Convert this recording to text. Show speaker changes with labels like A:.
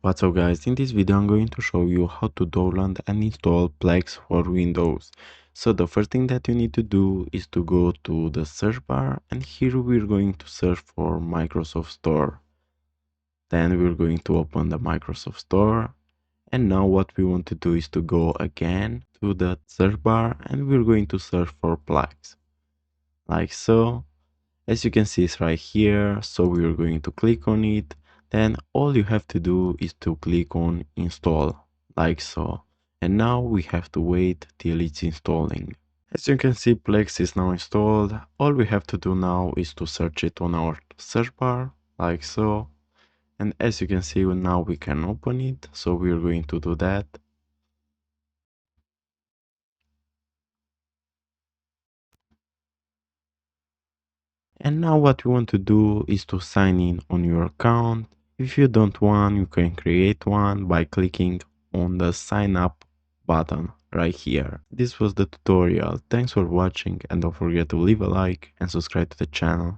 A: What's up guys, in this video I'm going to show you how to download and install Plex for Windows. So the first thing that you need to do is to go to the search bar, and here we're going to search for Microsoft Store. Then we're going to open the Microsoft Store, and now what we want to do is to go again to the search bar and we're going to search for Plex. Like so. As you can see, it's right here, so we're going to click on it. Then all you have to do is to click on install, like so. And now we have to wait till it's installing. As you can see, Plex is now installed. All we have to do now is to search it on our search bar, like so. And as you can see, now we can open it, so we're going to do that. And now what you want to do is to sign in on your account. If you don't want, you can create one by clicking on the sign up button right here. This was the tutorial. Thanks for watching, and don't forget to leave a like and subscribe to the channel.